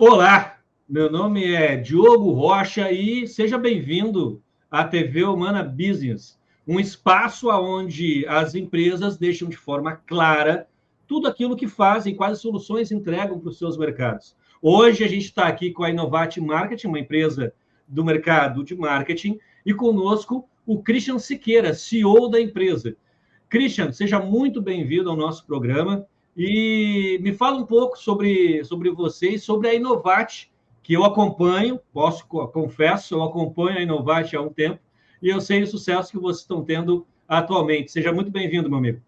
Olá, meu nome é Diogo Rocha e seja bem-vindo à TV Humana Business, um espaço onde as empresas deixam de forma clara tudo aquilo que fazem, quais soluções entregam para os seus mercados. Hoje a gente está aqui com a Innovate Marketing, uma empresa do mercado de marketing, e conosco o Christian Siqueira, CEO da empresa. Christian, seja muito bem-vindo ao nosso programa. E me fala um pouco sobre vocês, sobre a Innovate, que eu acompanho, confesso, eu acompanho a Innovate há um tempo, e eu sei o sucesso que vocês estão tendo atualmente. Seja muito bem-vindo, meu amigo.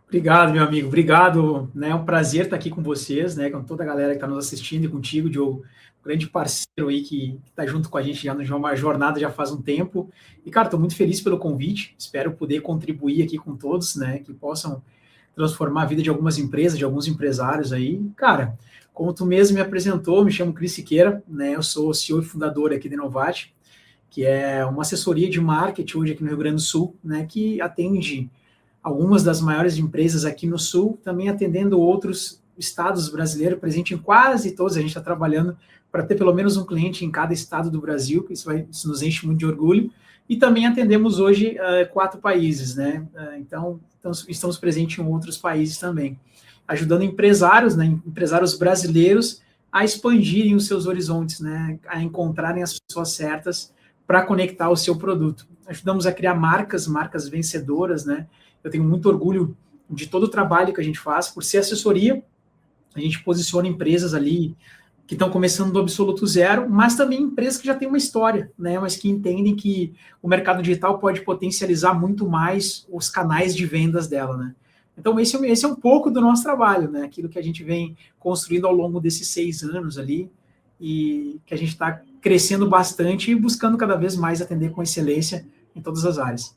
Obrigado, meu amigo. Obrigado, né? É um prazer estar aqui com vocês, né? Com toda a galera que está nos assistindo e contigo, Diogo, um grande parceiro aí que está junto com a gente já numa jornada já faz um tempo. E, cara, estou muito feliz pelo convite. Espero poder contribuir aqui com todos, né? Que possam transformar a vida de algumas empresas, de alguns empresários aí. Cara, como tu mesmo me apresentou, me chamo Cris Siqueira, né? Eu sou CEO e fundador aqui da Innovate, que é uma assessoria de marketing hoje aqui no Rio Grande do Sul, né? Que atende algumas das maiores empresas aqui no Sul, também atendendo outros estados brasileiros, presente em quase todos. A gente está trabalhando para ter pelo menos um cliente em cada estado do Brasil, que isso nos enche muito de orgulho. E também atendemos hoje 4 países, né? Então, estamos presentes em outros países também, ajudando empresários, né, empresários brasileiros a expandirem os seus horizontes, né, a encontrarem as pessoas certas para conectar o seu produto. Ajudamos a criar marcas vencedoras, né? Eu tenho muito orgulho de todo o trabalho que a gente faz. Por ser assessoria, a gente posiciona empresas ali que estão começando do absoluto zero, mas também empresas que já têm uma história, né? Mas que entendem que o mercado digital pode potencializar muito mais os canais de vendas dela, né? Então, esse é um pouco do nosso trabalho, né? Aquilo que a gente vem construindo ao longo desses 6 anos ali, e que a gente está crescendo bastante e buscando cada vez mais atender com excelência em todas as áreas.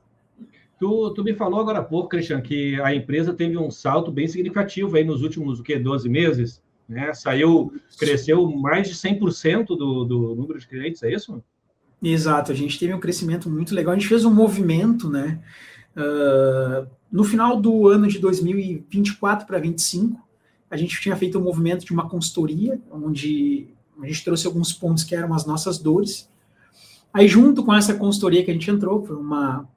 Tu me falou agora há pouco, Christian, que a empresa teve um salto bem significativo aí nos últimos 12 meses, né? Cresceu mais de 100% do número de clientes, é isso? Exato, a gente teve um crescimento muito legal. A gente fez um movimento, né? No final do ano de 2024 para 2025, a gente tinha feito um movimento de uma consultoria, onde a gente trouxe alguns pontos que eram as nossas dores. Aí, junto com essa consultoria que a gente entrou, foi uma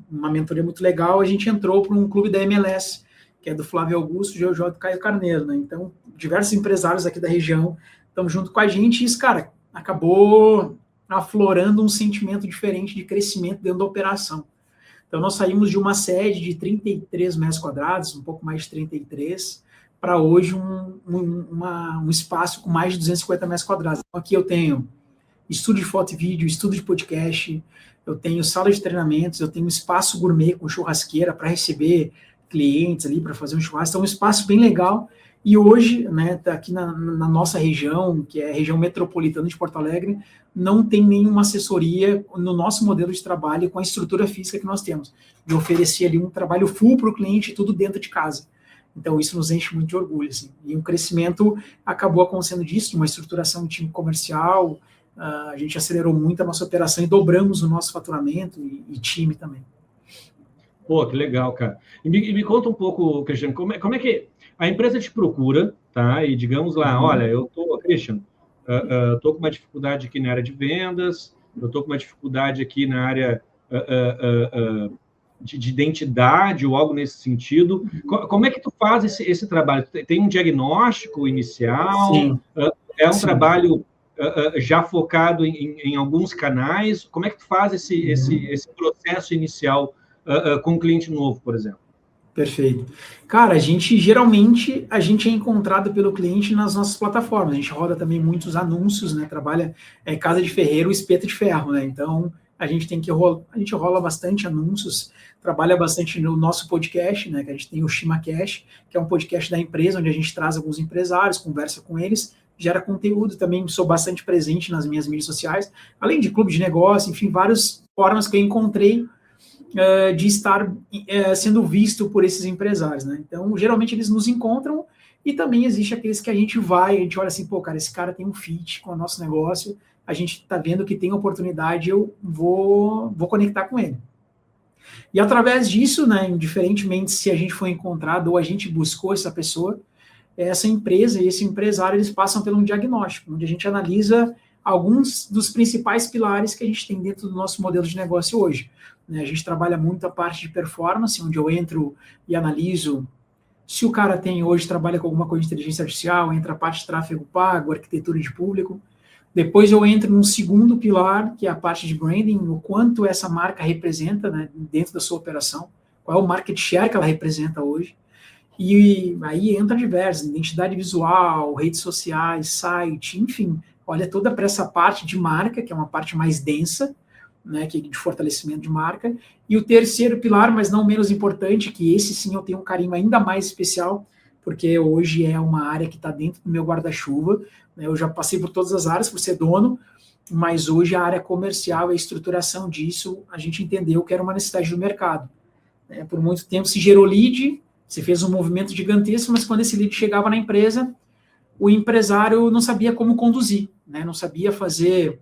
mentoria muito legal, a gente entrou para um clube da MLS, que é do Flávio Augusto, GeoJ e Caio Carneiro, né? Então, diversos empresários aqui da região estão junto com a gente, e isso, cara, acabou aflorando um sentimento diferente de crescimento dentro da operação. Então, nós saímos de uma sede de 33 metros quadrados, um pouco mais de 33, para hoje um espaço com mais de 250 metros quadrados. Então, aqui eu tenho estúdio de foto e vídeo, estúdio de podcast, eu tenho sala de treinamentos, eu tenho espaço gourmet com churrasqueira para receber clientes ali, para fazer um churrasco. Então, um espaço bem legal. E hoje, né, tá aqui na nossa região, que é a região metropolitana de Porto Alegre, não tem nenhuma assessoria no nosso modelo de trabalho com a estrutura física que nós temos, de oferecer ali um trabalho full para o cliente, tudo dentro de casa. Então, isso nos enche muito de orgulho, assim. E o crescimento acabou acontecendo disso, de uma estruturação de time comercial. A gente acelerou muito a nossa operação e dobramos o nosso faturamento e time também. Pô, que legal, cara. E me conta um pouco, Cristiano, como é que a empresa te procura, tá? E digamos lá, olha, eu tô, Cristiano, tô com uma dificuldade aqui na área de vendas, eu tô com uma dificuldade aqui na área de identidade ou algo nesse sentido. Como é que tu faz esse trabalho? Tem um diagnóstico inicial? Sim. É um trabalho já focado em alguns canais? Como é que tu faz esse processo inicial com um cliente novo, por exemplo? Perfeito. Cara, geralmente a gente é encontrado pelo cliente nas nossas plataformas. A gente roda também muitos anúncios, né? Trabalha casa de ferreiro, espeto de ferro, né? Então a gente rola bastante anúncios, trabalha bastante no nosso podcast, né? Que a gente tem o ShimaCast, que é um podcast da empresa onde a gente traz alguns empresários, conversa com eles, gera conteúdo. Também sou bastante presente nas minhas mídias sociais, além de clube de negócio, enfim, várias formas que eu encontrei de estar sendo visto por esses empresários, né? Então, geralmente eles nos encontram, e também existe aqueles que a gente olha assim, pô, cara, esse cara tem um fit com o nosso negócio, a gente tá vendo que tem oportunidade, eu vou conectar com ele. E através disso, né, indiferentemente se a gente foi encontrado ou a gente buscou essa pessoa, essa empresa e esse empresário, eles passam por um diagnóstico, onde a gente analisa alguns dos principais pilares que a gente tem dentro do nosso modelo de negócio hoje. A gente trabalha muito a parte de performance, onde eu entro e analiso se o cara trabalha com alguma coisa de inteligência artificial, entra a parte de tráfego pago, arquitetura de público. Depois eu entro num segundo pilar, que é a parte de branding, o quanto essa marca representa, né, dentro da sua operação, qual é o market share que ela representa hoje. E aí entra diversas, identidade visual, redes sociais, site, enfim, olha toda para essa parte de marca, que é uma parte mais densa, né, que é de fortalecimento de marca. E o terceiro pilar, mas não menos importante, que esse sim eu tenho um carinho ainda mais especial, porque hoje é uma área que está dentro do meu guarda-chuva, né, eu já passei por todas as áreas por ser dono, mas hoje a área comercial e a estruturação disso, a gente entendeu que era uma necessidade do mercado. Né, por muito tempo se gerou lead, se fez um movimento gigantesco, mas quando esse lead chegava na empresa, o empresário não sabia como conduzir, né, não sabia fazer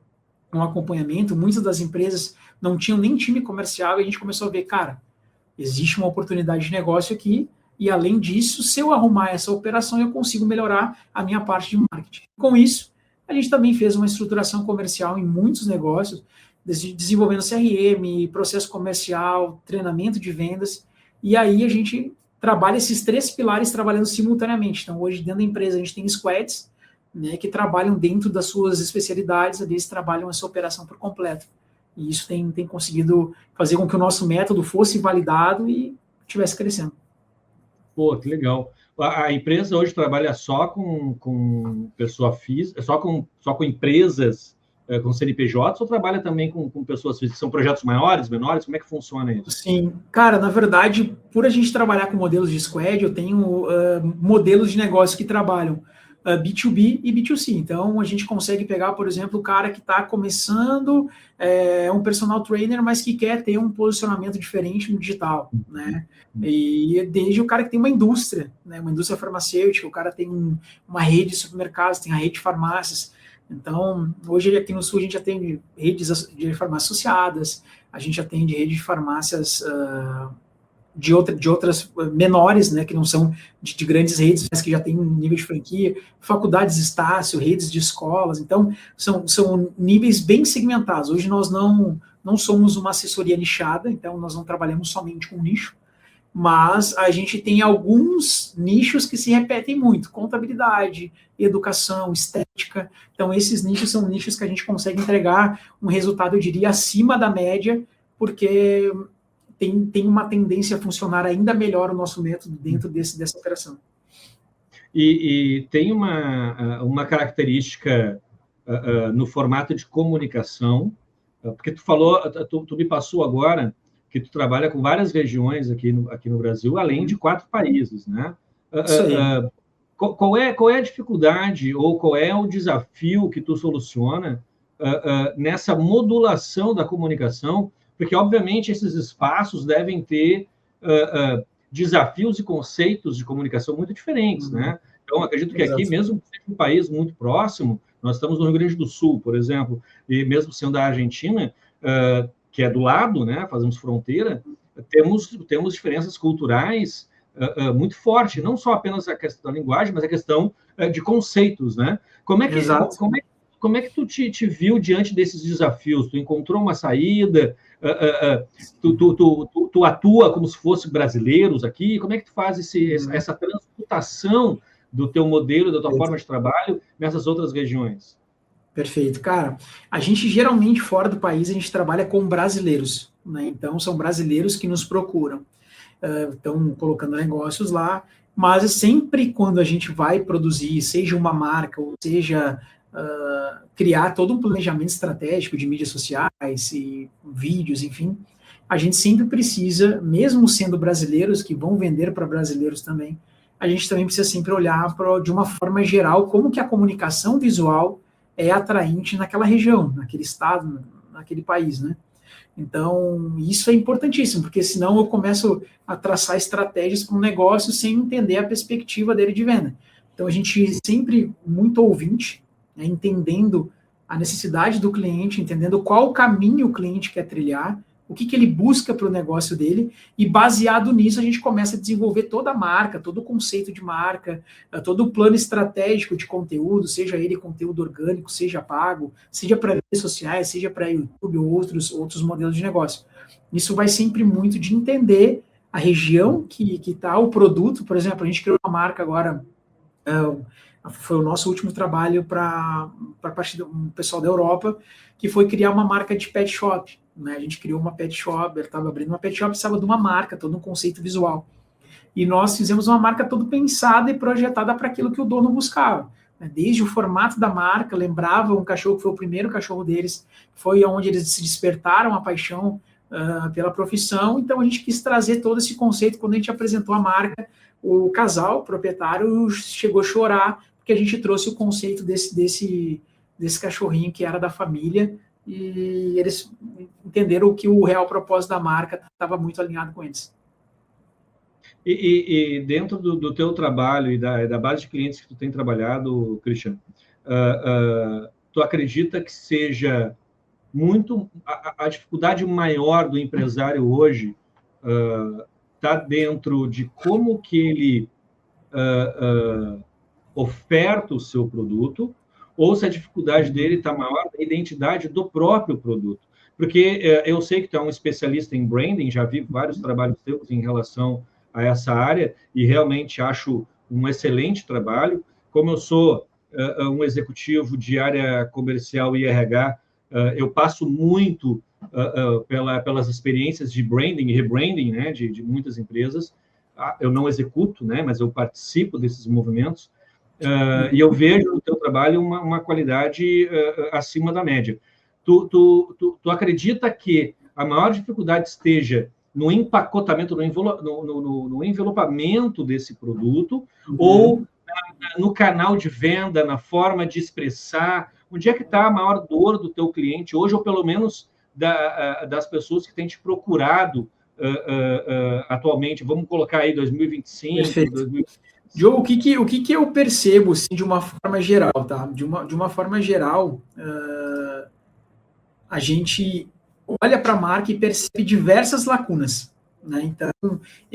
um acompanhamento, muitas das empresas não tinham nem time comercial, e a gente começou a ver, cara, existe uma oportunidade de negócio aqui, e além disso, se eu arrumar essa operação, eu consigo melhorar a minha parte de marketing. Com isso, a gente também fez uma estruturação comercial em muitos negócios, desenvolvendo CRM, processo comercial, treinamento de vendas, e aí a gente trabalha esses 3 pilares trabalhando simultaneamente. Então, hoje, dentro da empresa, a gente tem squads, né, que trabalham dentro das suas especialidades, eles trabalham essa operação por completo. E isso tem conseguido fazer com que o nosso método fosse validado e estivesse crescendo. Pô, que legal. A empresa hoje trabalha só com pessoa física, só com empresas com CNPJs, ou trabalha também com pessoas físicas? São projetos maiores, menores? Como é que funciona isso? Sim, cara, na verdade, por a gente trabalhar com modelos de squad, eu tenho modelos de negócio que trabalham B2B e B2C. Então, a gente consegue pegar, por exemplo, o cara que está começando, um personal trainer, mas que quer ter um posicionamento diferente no digital, né? E desde o cara que tem uma indústria, né? Uma indústria farmacêutica, o cara tem uma rede de supermercados, tem a rede de farmácias. Então, hoje aqui no Sul a gente atende redes de farmácias associadas, a gente atende rede de farmácias de outras menores, né, que não são de grandes redes, mas que já tem um nível de franquia, faculdades Estácio, redes de escolas. Então, são níveis bem segmentados. Hoje nós não somos uma assessoria nichada, então nós não trabalhamos somente com nicho, mas a gente tem alguns nichos que se repetem muito: contabilidade, educação, estética. Então, esses nichos são nichos que a gente consegue entregar um resultado, eu diria, acima da média, porque tem uma tendência a funcionar ainda melhor o nosso método dentro dessa operação. E tem uma característica no formato de comunicação, porque tu falou, tu me passou agora que tu trabalha com várias regiões aqui no Brasil, além de 4 países, né? Isso aí. Qual é a dificuldade ou qual é o desafio que tu soluciona nessa modulação da comunicação? Porque, obviamente, esses espaços devem ter desafios e conceitos de comunicação muito diferentes, né? Então, acredito que aqui, mesmo que seja um país muito próximo, nós estamos no Rio Grande do Sul, por exemplo, e mesmo sendo da Argentina, que é do lado, né? Fazemos fronteira, temos diferenças culturais muito fortes, não só apenas a questão da linguagem, mas a questão de conceitos, né? Como é que tu te viu diante desses desafios? Tu encontrou uma saída? Tu atua como se fosse brasileiros aqui? Como é que tu faz essa transmutação do teu modelo, da tua forma de trabalho nessas outras regiões? Perfeito. Cara, a gente geralmente, fora do país, a gente trabalha com brasileiros, né? Então, são brasileiros que nos procuram. Estão colocando negócios lá, mas sempre quando a gente vai produzir, seja uma marca, ou seja, criar todo um planejamento estratégico de mídias sociais e vídeos, enfim, a gente sempre precisa, mesmo sendo brasileiros, que vão vender para brasileiros também, a gente também precisa sempre olhar de uma forma geral como que a comunicação visual é atraente naquela região, naquele estado, naquele país, né? Então, isso é importantíssimo, porque senão eu começo a traçar estratégias para um negócio sem entender a perspectiva dele de venda. Então, a gente sempre muito ouvinte, né, entendendo a necessidade do cliente, entendendo qual caminho o cliente quer trilhar, o que ele busca para o negócio dele, e baseado nisso a gente começa a desenvolver toda a marca, todo o conceito de marca, todo o plano estratégico de conteúdo, seja ele conteúdo orgânico, seja pago, seja para redes sociais, seja para YouTube ou outros modelos de negócio. Isso vai sempre muito de entender a região que está o produto. Por exemplo, a gente criou uma marca agora, foi o nosso último trabalho para parte do pessoal da Europa, que foi criar uma marca de pet shop. Né? A gente criou uma pet shop, ele estava abrindo uma pet shop, precisava de uma marca, todo um conceito visual. E nós fizemos uma marca toda pensada e projetada para aquilo que o dono buscava. Né? Desde o formato da marca, lembrava um cachorro que foi o primeiro cachorro deles, foi onde eles se despertaram a paixão pela profissão. Então a gente quis trazer todo esse conceito. Quando a gente apresentou a marca, o casal, o proprietário, chegou a chorar, porque a gente trouxe o conceito desse cachorrinho que era da família, e eles entenderam que o real propósito da marca estava muito alinhado com eles. E dentro do teu trabalho e da base de clientes que tu tem trabalhado, Christian, tu acredita que seja muito a dificuldade maior do empresário hoje está dentro de como que ele oferta o seu produto, ou se a dificuldade dele está maior na identidade do próprio produto? Porque eu sei que tu é um especialista em branding, já vi vários trabalhos teus em relação a essa área, e realmente acho um excelente trabalho. Como eu sou um executivo de área comercial e RH, eu passo muito pelas experiências de branding e rebranding, né, de muitas empresas. Eu não executo, né, mas eu participo desses movimentos, e eu vejo no teu trabalho uma qualidade acima da média. Tu acredita que a maior dificuldade esteja no empacotamento, no envelopamento desse produto, ou no canal de venda, na forma de expressar? Onde é que está a maior dor do teu cliente hoje, ou pelo menos das pessoas que têm te procurado atualmente? Vamos colocar aí 2025, Perfeito. 2025. Joe, o que eu percebo, assim, de uma forma geral, tá? De uma forma geral, a gente olha para a marca e percebe diversas lacunas, né? Então,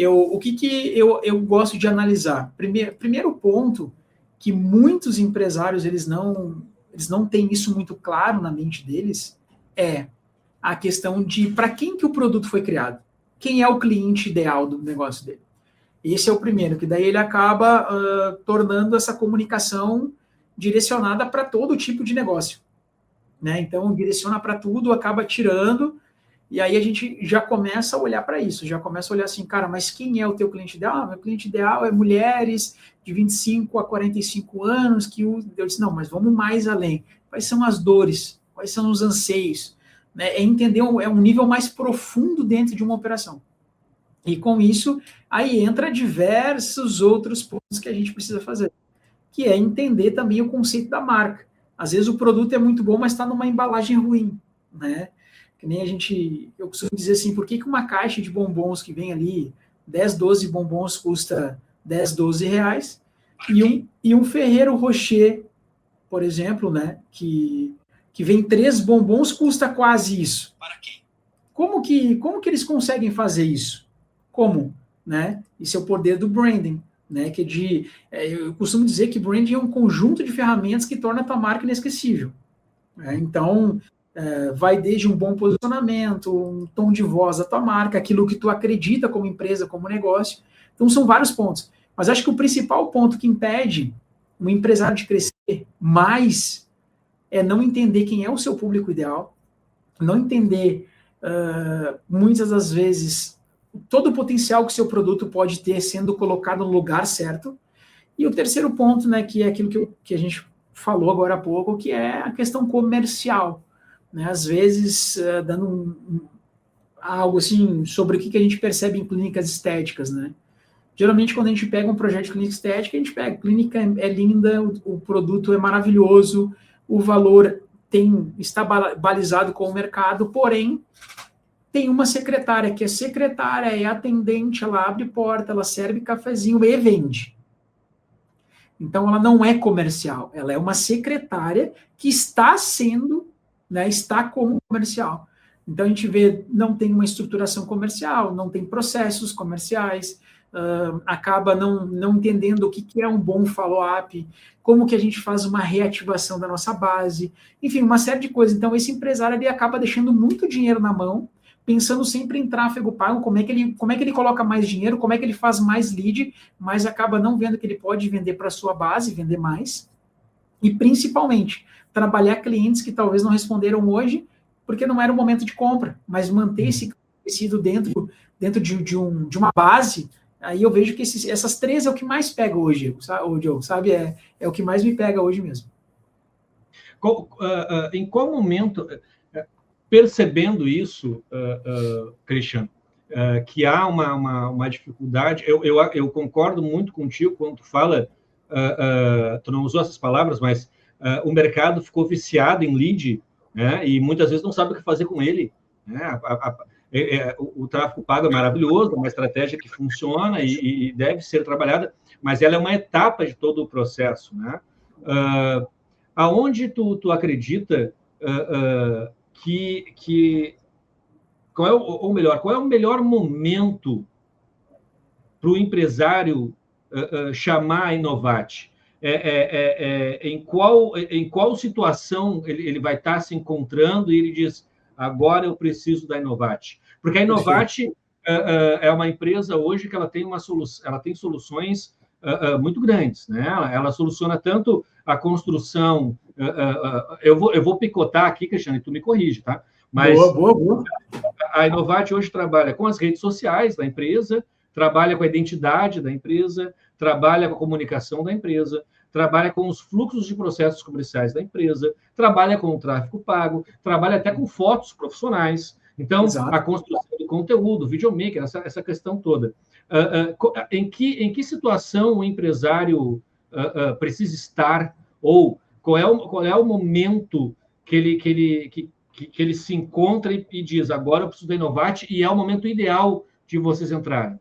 o que eu gosto de analisar? Primeiro ponto, que muitos empresários eles não têm isso muito claro na mente deles, é a questão de para quem que o produto foi criado, quem é o cliente ideal do negócio dele. Esse é o primeiro, que daí ele acaba tornando essa comunicação direcionada para todo tipo de negócio. Né? Então, direciona para tudo, acaba tirando, e aí a gente já começa a olhar para isso, já começa a olhar assim, cara, mas quem é o teu cliente ideal? Meu cliente ideal é mulheres de 25 a 45 anos, que eu disse, não, mas vamos mais além. Quais são as dores? Quais são os anseios? Né? É entender, é um nível mais profundo dentro de uma operação. E com isso, aí entra diversos outros pontos que a gente precisa fazer, que é entender também o conceito da marca. Às vezes o produto é muito bom, mas está numa embalagem ruim, né? Que nem eu costumo dizer assim, por que uma caixa de bombons que vem ali, 10, 12 bombons custa 10, 12 reais, e um Ferrero Rocher, por exemplo, né, que vem 3 bombons, custa quase isso. Para quem? Como que eles conseguem fazer isso? Como? Né? Isso é o poder do branding. Né? Eu costumo dizer que branding é um conjunto de ferramentas que torna a tua marca inesquecível. Né? Então, vai desde um bom posicionamento, um tom de voz da tua marca, aquilo que tu acredita como empresa, como negócio. Então, são vários pontos. Mas acho que o principal ponto que impede um empresário de crescer mais é não entender quem é o seu público ideal, não entender, muitas das vezes, todo o potencial que o seu produto pode ter sendo colocado no lugar certo. E o terceiro ponto, né, que é aquilo que a gente falou agora há pouco, que é a questão comercial. Né? Às vezes, dando algo assim sobre o que a gente percebe em clínicas estéticas. Né? Geralmente, quando a gente pega um projeto de clínica estética, a gente pega, a clínica é linda, o produto é maravilhoso, o valor está balizado com o mercado, porém, tem uma secretária, que a secretária é atendente, ela abre porta, ela serve cafezinho e vende. Então, ela não é comercial, ela é uma secretária que está sendo, né, está como comercial. Então, a gente vê, não tem uma estruturação comercial, não tem processos comerciais, acaba não entendendo o que é um bom follow-up, como que a gente faz uma reativação da nossa base, enfim, uma série de coisas. Então, esse empresário ele acaba deixando muito dinheiro na mão, pensando sempre em tráfego pago, como é que ele coloca mais dinheiro, como é que ele faz mais lead, mas acaba não vendo que ele pode vender para a sua base, vender mais, e principalmente trabalhar clientes que talvez não responderam hoje, porque não era o momento de compra, mas manter esse tecido dentro de uma base. Aí eu vejo que essas três é o que mais pega hoje, Diogo, sabe? É o que mais me pega hoje mesmo. Em qual momento, percebendo isso, Christian, que há uma dificuldade, eu concordo muito contigo quando tu fala, tu não usou essas palavras, mas o mercado ficou viciado em lead, né, e muitas vezes não sabe o que fazer com ele, né? O tráfego pago é maravilhoso, é uma estratégia que funciona e deve ser trabalhada, mas ela é uma etapa de todo o processo, né? Aonde tu acredita qual é o melhor momento para o empresário chamar a Innovate? Em qual situação ele vai estar se encontrando e ele diz, agora eu preciso da Innovate? Porque a Innovate é uma empresa hoje que ela tem soluções muito grandes, né? Ela soluciona tanto a construção. Eu vou picotar aqui, Cristiano, e tu me corrige, tá? Mas boa. A Innovate hoje trabalha com as redes sociais da empresa, trabalha com a identidade da empresa, trabalha com a comunicação da empresa, trabalha com os fluxos de processos comerciais da empresa, trabalha com o tráfego pago, trabalha até com fotos profissionais. Então, exato, a construção do conteúdo, videomaker, essa questão toda. Em que situação o empresário precisa estar, ou qual é o momento que ele se encontra e diz, agora eu preciso da Innovate, e é o momento ideal de vocês entrarem?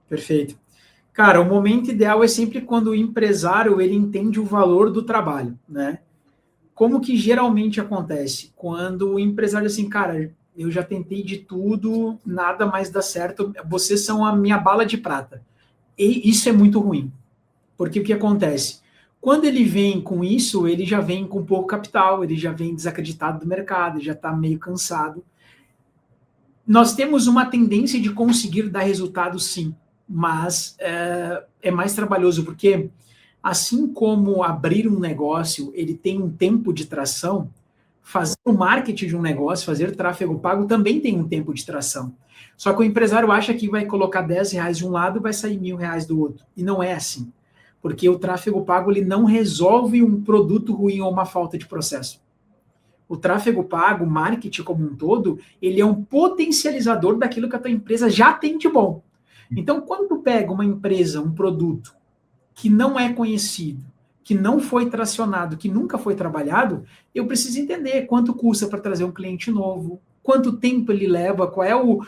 Perfeito. Cara, o momento ideal é sempre quando o empresário ele entende o valor do trabalho, né? Como que geralmente acontece? Quando o empresário assim, cara, eu já tentei de tudo, nada mais dá certo, vocês são a minha bala de prata. E isso é muito ruim. Porque o que acontece? Quando ele vem com isso, ele já vem com pouco capital, ele já vem desacreditado do mercado, já está meio cansado. Nós temos uma tendência de conseguir dar resultado, sim, mas é mais trabalhoso, porque assim como abrir um negócio, ele tem um tempo de tração, fazer o marketing de um negócio, fazer tráfego pago, também tem um tempo de tração. Só que o empresário acha que vai colocar R$10 de um lado e vai sair R$1.000 do outro. E não é assim. Porque o tráfego pago ele não resolve um produto ruim ou uma falta de processo. O tráfego pago, o marketing como um todo, ele é um potencializador daquilo que a tua empresa já tem de bom. Então, quando tu pega uma empresa, um produto que não é conhecido, que não foi tracionado, que nunca foi trabalhado, eu preciso entender quanto custa para trazer um cliente novo, quanto tempo ele leva, qual é o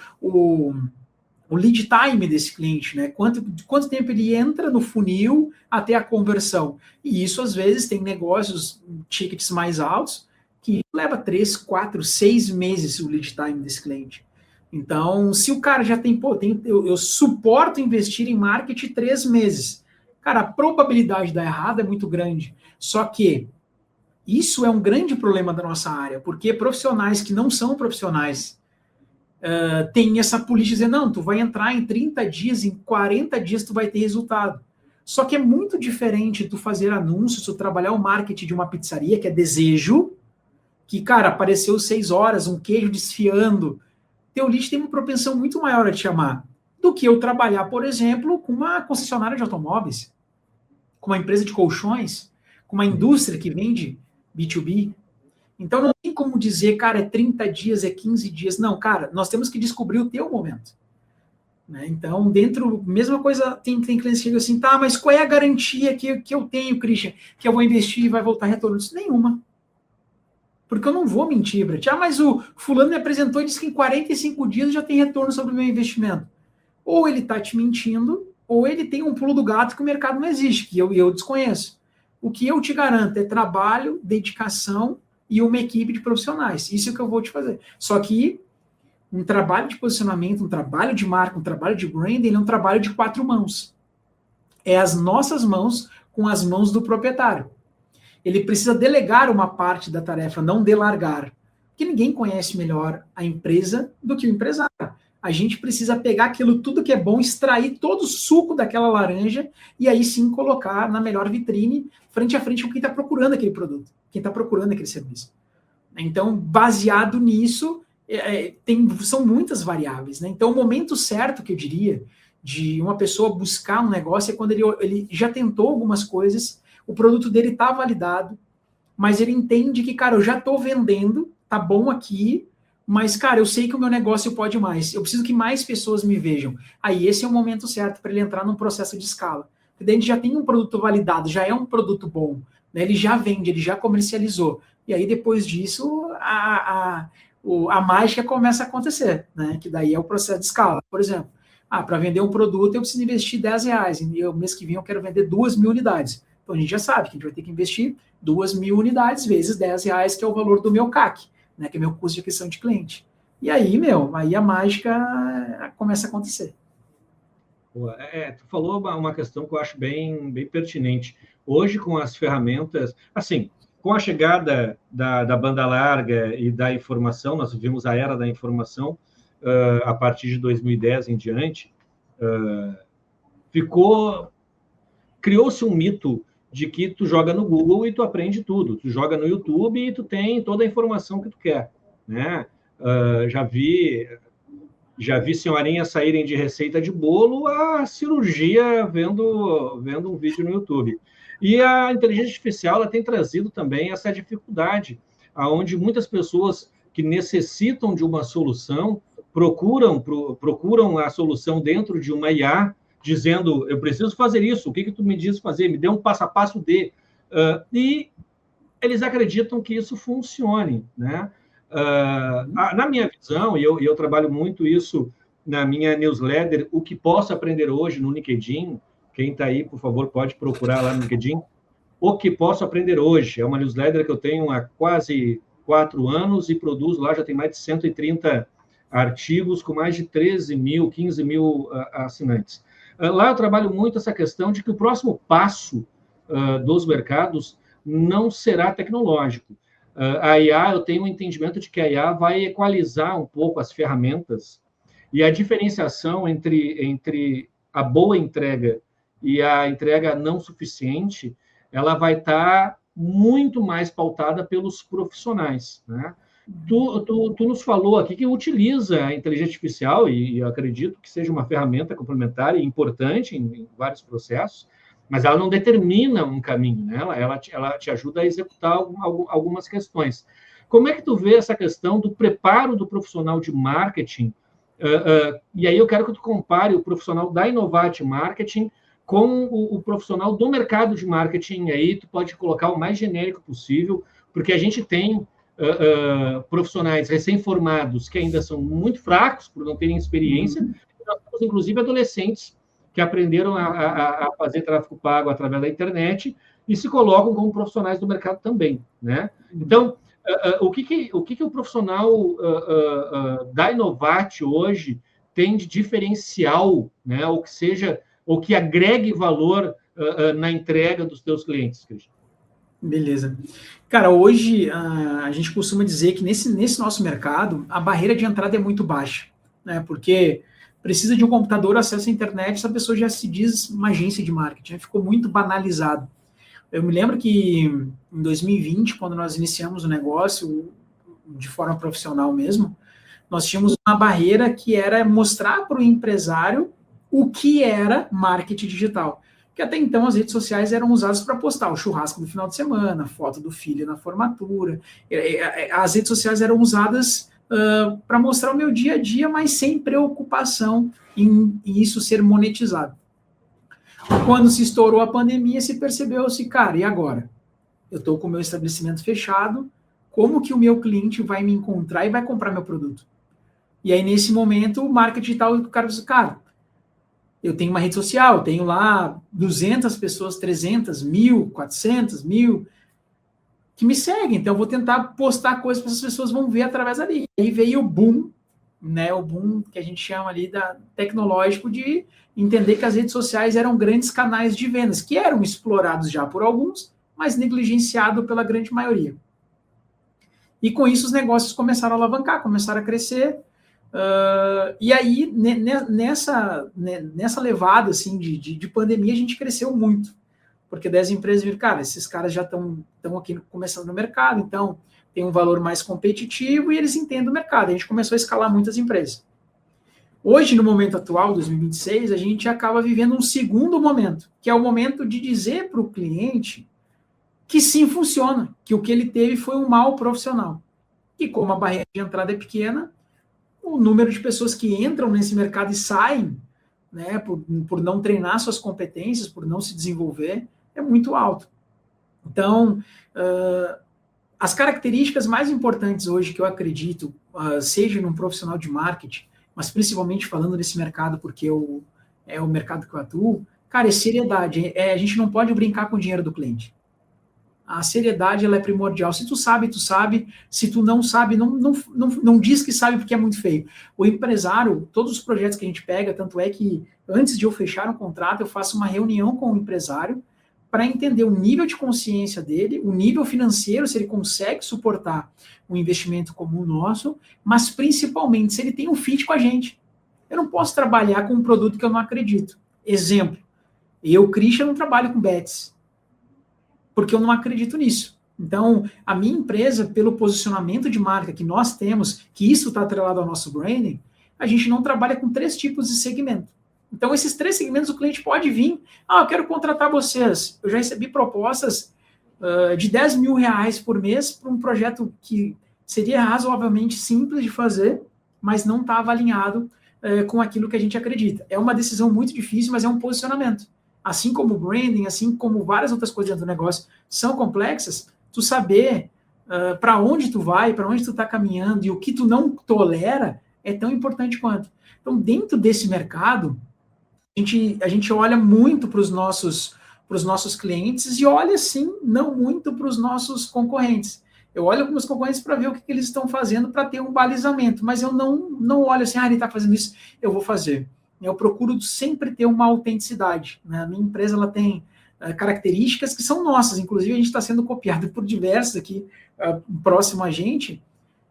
lead time desse cliente, né? Quanto tempo ele entra no funil até a conversão. E isso, às vezes, tem negócios, tickets mais altos, que leva 3, 4, 6 meses o lead time desse cliente. Então, se o cara já tem, eu suporto investir em marketing 3 meses. Cara, a probabilidade de dar errado é muito grande. Só que isso é um grande problema da nossa área, porque profissionais que não são profissionais têm essa política de dizer, não, tu vai entrar em 30 dias, em 40 dias tu vai ter resultado. Só que é muito diferente tu fazer anúncios, tu trabalhar o marketing de uma pizzaria, que é desejo, que, cara, apareceu 6 horas, um queijo desfiando. Teu lead tem uma propensão muito maior a te chamar do que eu trabalhar, por exemplo, com uma concessionária de automóveis, com uma empresa de colchões, com uma indústria que vende B2B. Então, não tem como dizer, cara, é 30 dias, é 15 dias. Não, cara, nós temos que descobrir o teu momento. Né? Então, mesma coisa, tem clientes que chegam assim, tá, mas qual é a garantia que eu tenho, Christian, que eu vou investir e vai voltar retorno? Isso, nenhuma. Porque eu não vou mentir para ti. Mas o fulano me apresentou e disse que em 45 dias já tem retorno sobre o meu investimento. Ou ele está te mentindo, ou ele tem um pulo do gato que o mercado não existe, que eu desconheço. O que eu te garanto é trabalho, dedicação e uma equipe de profissionais. Isso é o que eu vou te fazer. Só que um trabalho de posicionamento, um trabalho de marca, um trabalho de branding, ele é um trabalho de 4 mãos. É as nossas mãos com as mãos do proprietário. Ele precisa delegar uma parte da tarefa, não delargar. Porque ninguém conhece melhor a empresa do que o empresário. A gente precisa pegar aquilo tudo que é bom, extrair todo o suco daquela laranja e aí sim colocar na melhor vitrine, frente a frente com quem está procurando aquele produto, quem está procurando aquele serviço. Então, baseado nisso, são muitas variáveis, né? Então, o momento certo, que eu diria, de uma pessoa buscar um negócio é quando ele já tentou algumas coisas, o produto dele está validado, mas ele entende que, cara, eu já estou vendendo, tá bom aqui, mas, cara, eu sei que o meu negócio pode mais, eu preciso que mais pessoas me vejam. Aí esse é o momento certo para ele entrar num processo de escala. Porque daí a gente já tem um produto validado, já é um produto bom, né? Ele já vende, ele já comercializou. E aí, depois disso, a mágica começa a acontecer, né? Que daí é o processo de escala. Por exemplo, para vender um produto eu preciso investir R$10, e o mês que vem eu quero vender 2.000 unidades. Então a gente já sabe que a gente vai ter que investir 2.000 unidades vezes R$10, que é o valor do meu CAC, né? Que é meu custo de aquisição de cliente. E aí, aí a mágica começa a acontecer. Tu falou uma questão que eu acho bem pertinente. Hoje, com as ferramentas, assim, com a chegada da banda larga e da informação, nós vivemos a era da informação, a partir de 2010 em diante, criou-se um mito de que tu joga no Google e tu aprende tudo. Tu joga no YouTube e tu tem toda a informação que tu quer, né? Já vi senhorinhas saírem de receita de bolo a cirurgia vendo um vídeo no YouTube. E a inteligência artificial ela tem trazido também essa dificuldade, aonde muitas pessoas que necessitam de uma solução procuram a solução dentro de uma IA, dizendo, eu preciso fazer isso, o que tu me diz fazer? Me dê um passo a passo de... e eles acreditam que isso funcione, né? Na minha visão, e eu trabalho muito isso na minha newsletter, o que posso aprender hoje no LinkedIn, quem está aí, por favor, pode procurar lá no LinkedIn, o que posso aprender hoje, é uma newsletter que eu tenho há quase 4 anos e produzo lá, já tem mais de 130 artigos com mais de 13 mil, 15 mil assinantes. Lá eu trabalho muito essa questão de que o próximo passo dos mercados não será tecnológico. A IA, eu tenho um entendimento de que a IA vai equalizar um pouco as ferramentas e a diferenciação entre a boa entrega e a entrega não suficiente, ela vai estar muito mais pautada pelos profissionais, né? Tu nos falou aqui que utiliza a inteligência artificial, e eu acredito que seja uma ferramenta complementar e importante em vários processos, mas ela não determina um caminho, né? Ela te ajuda a executar algumas questões. Como é que tu vê essa questão do preparo do profissional de marketing? E aí eu quero que tu compare o profissional da Innovate Marketing com o profissional do mercado de marketing. Aí tu pode colocar o mais genérico possível, porque a gente tem profissionais recém-formados que ainda são muito fracos por não terem experiência, e nós temos, inclusive, adolescentes que aprenderam a fazer tráfego pago através da internet e se colocam como profissionais do mercado também, né? Então, o que o profissional da Innovate hoje tem de diferencial, né? Ou que agregue valor na entrega dos teus clientes, Cristian? Beleza. Cara, hoje a gente costuma dizer que nesse nosso mercado a barreira de entrada é muito baixa, né? Porque precisa de um computador, acesso à internet, essa pessoa já se diz uma agência de marketing, né? Ficou muito banalizado. Eu me lembro que em 2020, quando nós iniciamos o negócio, de forma profissional mesmo, nós tínhamos uma barreira que era mostrar para o empresário o que era marketing digital. Que até então as redes sociais eram usadas para postar o churrasco do final de semana, foto do filho na formatura. As redes sociais eram usadas para mostrar o meu dia a dia, mas sem preocupação em isso ser monetizado. Quando se estourou a pandemia, se percebeu-se, cara, e agora? Eu estou com o meu estabelecimento fechado, como que o meu cliente vai me encontrar e vai comprar meu produto? E aí, nesse momento, o marketing digital, o cara diz, cara, eu tenho uma rede social, eu tenho lá 200 pessoas, 300, 1.000, 400, 1.000. que me seguem, então eu vou tentar postar coisas que as pessoas vão ver através dali. E aí veio o boom, né, o boom que a gente chama ali tecnológico de entender que as redes sociais eram grandes canais de vendas, que eram explorados já por alguns, mas negligenciado pela grande maioria. E com isso os negócios começaram a alavancar, começaram a crescer. E aí, nessa levada assim, de pandemia, a gente cresceu muito. Porque 10 empresas viram, cara, esses caras já estão aqui começando no mercado, então tem um valor mais competitivo e eles entendem o mercado. A gente começou a escalar muitas empresas. Hoje, no momento atual, 2026, a gente acaba vivendo um segundo momento, que é o momento de dizer para o cliente que sim funciona, que o que ele teve foi um mal profissional. E como a barreira de entrada é pequena, o número de pessoas que entram nesse mercado e saem, né, por não treinar suas competências, por não se desenvolver, é muito alto. Então, as características mais importantes hoje que eu acredito, seja num profissional de marketing, mas principalmente falando desse mercado, porque é o mercado que eu atuo, cara, é seriedade. A gente não pode brincar com o dinheiro do cliente. A seriedade, ela é primordial. Se tu sabe, tu sabe. Se tu não sabe, não diz que sabe porque é muito feio. O empresário, todos os projetos que a gente pega, tanto é que antes de eu fechar um contrato, eu faço uma reunião com o empresário para entender o nível de consciência dele, o nível financeiro, se ele consegue suportar um investimento como o nosso, mas principalmente se ele tem um fit com a gente. Eu não posso trabalhar com um produto que eu não acredito. Exemplo, eu, Christian, não trabalho com bets, porque eu não acredito nisso. Então, a minha empresa, pelo posicionamento de marca que nós temos, que isso está atrelado ao nosso branding, a gente não trabalha com 3 tipos de segmento. Então, esses 3 segmentos, o cliente pode vir, eu quero contratar vocês. Eu já recebi propostas de 10 mil reais por mês para um projeto que seria razoavelmente simples de fazer, mas não estava alinhado com aquilo que a gente acredita. É uma decisão muito difícil, mas é um posicionamento. Assim como o branding, assim como várias outras coisas dentro do negócio são complexas, tu saber para onde tu vai, para onde tu está caminhando e o que tu não tolera é tão importante quanto. Então, dentro desse mercado, a gente olha muito para os nossos clientes e olha, sim, não muito para os nossos concorrentes. Eu olho para os meus concorrentes para ver o que eles estão fazendo para ter um balizamento, mas eu não olho assim, ele está fazendo isso, eu vou fazer. Eu procuro sempre ter uma autenticidade. Né? A minha empresa ela tem características que são nossas, inclusive a gente está sendo copiado por diversos aqui próximo a gente,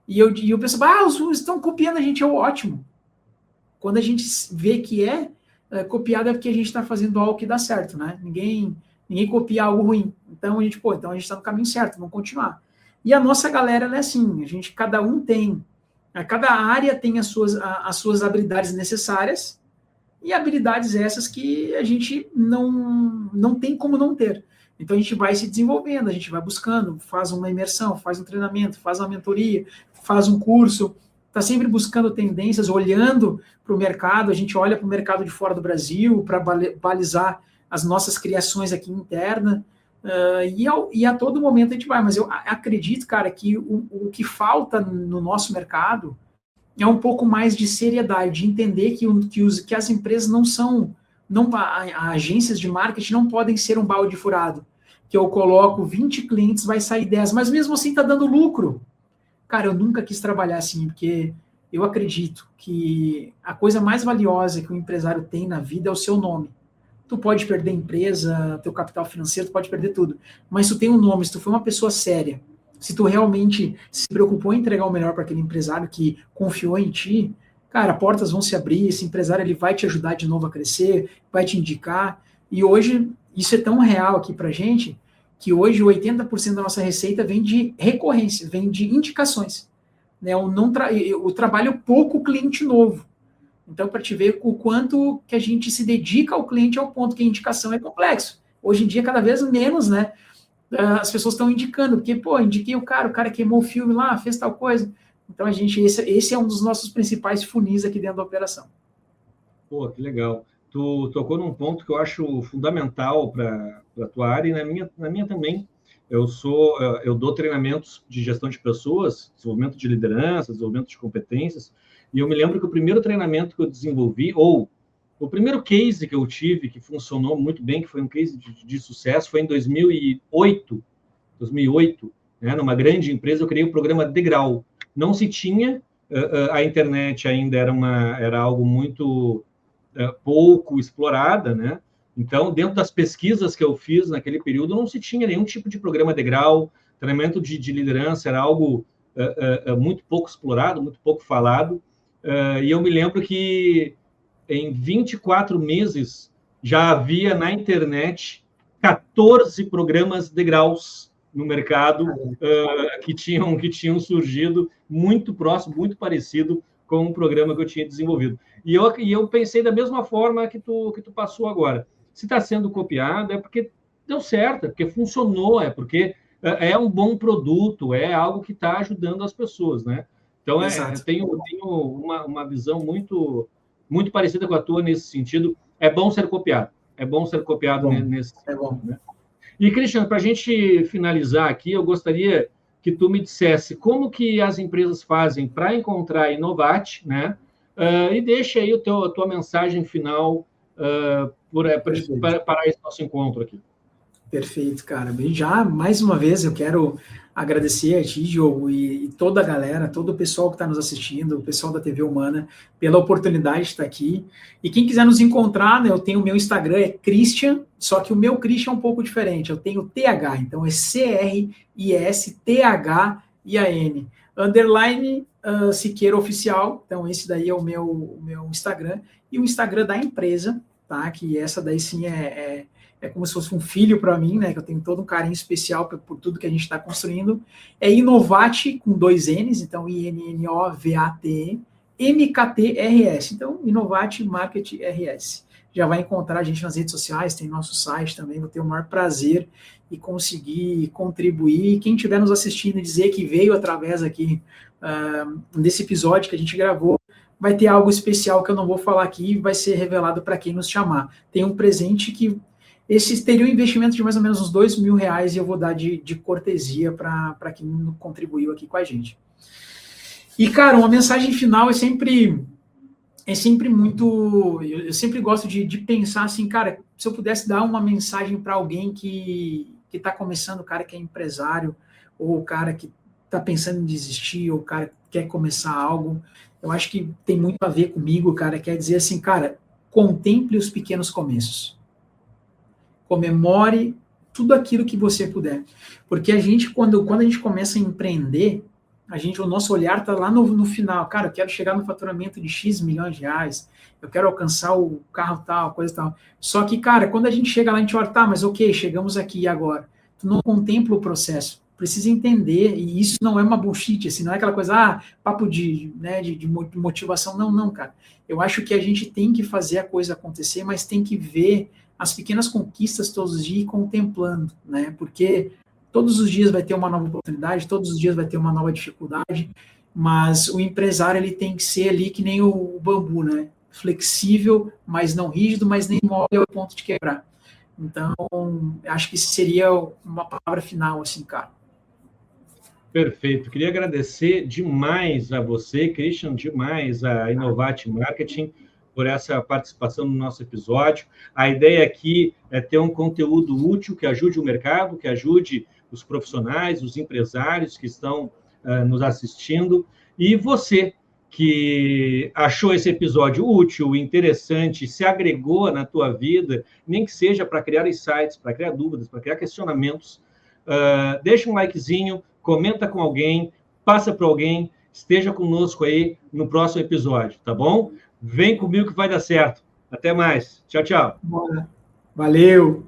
e eu penso, os estão copiando a gente, é ótimo. Quando a gente vê que copiado é porque a gente está fazendo algo que dá certo, né? Ninguém copia algo ruim. Então a gente está no caminho certo, vamos continuar. E a nossa galera ela é assim, cada um tem, cada área tem as suas habilidades necessárias e habilidades essas que a gente não tem como não ter. Então a gente vai se desenvolvendo, a gente vai buscando, faz uma imersão, faz um treinamento, faz uma mentoria, faz um curso, está sempre buscando tendências, olhando para o mercado, a gente olha para o mercado de fora do Brasil para balizar as nossas criações aqui interna, e a todo momento a gente vai, mas eu acredito, cara, que o que falta no nosso mercado é um pouco mais de seriedade, de entender que as empresas agências de marketing não podem ser um balde furado, que eu coloco 20 clientes, vai sair 10, mas mesmo assim está dando lucro. Cara, eu nunca quis trabalhar assim, porque eu acredito que a coisa mais valiosa que o empresário tem na vida é o seu nome. Tu pode perder a empresa, teu capital financeiro, tu pode perder tudo, mas se tu tem um nome, se tu for uma pessoa séria, se tu realmente se preocupou em entregar o melhor para aquele empresário que confiou em ti, cara, portas vão se abrir, esse empresário ele vai te ajudar de novo a crescer, vai te indicar, e hoje isso é tão real aqui pra gente, que hoje 80% da nossa receita vem de recorrência, vem de indicações. Né? Eu trabalho pouco cliente novo. Então, para te ver o quanto que a gente se dedica ao cliente ao ponto que a indicação é complexo. Hoje em dia, cada vez menos, né? As pessoas estão indicando, porque, indiquei o cara queimou o filme lá, fez tal coisa. Então, esse é um dos nossos principais funis aqui dentro da operação. Pô, que legal. Tu tocou num ponto que eu acho fundamental para a tua área e na minha também. Eu dou treinamentos de gestão de pessoas, desenvolvimento de liderança, desenvolvimento de competências, e eu me lembro que o primeiro treinamento que eu desenvolvi, ou o primeiro case que eu tive, que funcionou muito bem, que foi um case de sucesso, foi em 2008, né? Numa grande empresa, eu criei o programa Degrau. Não se tinha, a internet ainda era algo muito pouco explorada, né? Então, dentro das pesquisas que eu fiz naquele período, não se tinha nenhum tipo de programa Degrau, treinamento de liderança era algo muito pouco explorado, muito pouco falado, e eu me lembro que em 24 meses já havia na internet 14 programas Degraus no mercado que tinham surgido muito próximo, muito parecido com o programa que eu tinha desenvolvido. E eu pensei da mesma forma que tu passou agora. Se está sendo copiado, é porque deu certo, é porque funcionou, é porque é um bom produto, é algo que está ajudando as pessoas, né? Então, eu tenho uma visão muito parecida com a tua nesse sentido. É bom ser copiado. É bom ser copiado nesse sentido, né? E, Cristiano, para a gente finalizar aqui, eu gostaria que tu me dissesse como que as empresas fazem para encontrar a Innovate, né? E deixa aí a tua mensagem final para esse nosso encontro aqui. Perfeito, cara. Bem, já, mais uma vez, eu quero agradecer a ti, Diogo, e toda a galera, todo o pessoal que está nos assistindo, o pessoal da TV Humana, pela oportunidade de estar aqui. E quem quiser nos encontrar, né, eu tenho o meu Instagram, é Christian, só que o meu Christian é um pouco diferente, eu tenho TH, então é CRISTHIAN, underline Siqueira Oficial, então esse daí é o meu Instagram, e o Instagram da empresa, tá, que essa daí sim é como se fosse um filho para mim, né? Que eu tenho todo um carinho especial por tudo que a gente está construindo. É Innovate com 2 N's, então INNOVATE, MKTRS. Então, Innovate Marketing RS. Já vai encontrar a gente nas redes sociais, tem nosso site também. Vou ter o maior prazer e conseguir contribuir. E quem estiver nos assistindo e dizer que veio através aqui desse episódio que a gente gravou, vai ter algo especial que eu não vou falar aqui e vai ser revelado para quem nos chamar. Tem um presente que esse teria um investimento de mais ou menos uns R$2.000 e eu vou dar de cortesia para quem contribuiu aqui com a gente. E, cara, uma mensagem final é sempre muito... Eu sempre gosto de pensar assim, cara, se eu pudesse dar uma mensagem para alguém que está começando, o cara que é empresário, ou o cara que está pensando em desistir, ou o cara que quer começar algo, eu acho que tem muito a ver comigo, cara, quer dizer assim, cara, contemple os pequenos começos. Comemore tudo aquilo que você puder. Porque a gente, quando a gente começa a empreender, o nosso olhar está lá no final. Cara, eu quero chegar no faturamento de X milhões de reais, eu quero alcançar o carro tal, coisa tal. Só que, cara, quando a gente chega lá, a gente olha, tá, mas ok, chegamos aqui e agora. Tu não contempla o processo. Precisa entender, e isso não é uma bullshit, assim, não é aquela coisa, papo de motivação. Não, cara. Eu acho que a gente tem que fazer a coisa acontecer, mas tem que ver as pequenas conquistas todos os dias contemplando, né? Porque todos os dias vai ter uma nova oportunidade, todos os dias vai ter uma nova dificuldade, mas o empresário ele tem que ser ali que nem o bambu, né? Flexível, mas não rígido, mas nem mole ao ponto de quebrar. Então, acho que isso seria uma palavra final, assim, cara. Perfeito. Queria agradecer demais a você, Christian, demais a Innovate Marketing, por essa participação no nosso episódio. A ideia aqui é ter um conteúdo útil que ajude o mercado, que ajude os profissionais, os empresários que estão nos assistindo. E você que achou esse episódio útil, interessante, se agregou na tua vida, nem que seja para criar insights, para criar dúvidas, para criar questionamentos, deixa um likezinho, comenta com alguém, passa para alguém, esteja conosco aí no próximo episódio, tá bom? Vem comigo que vai dar certo. Até mais. Tchau, tchau. Valeu.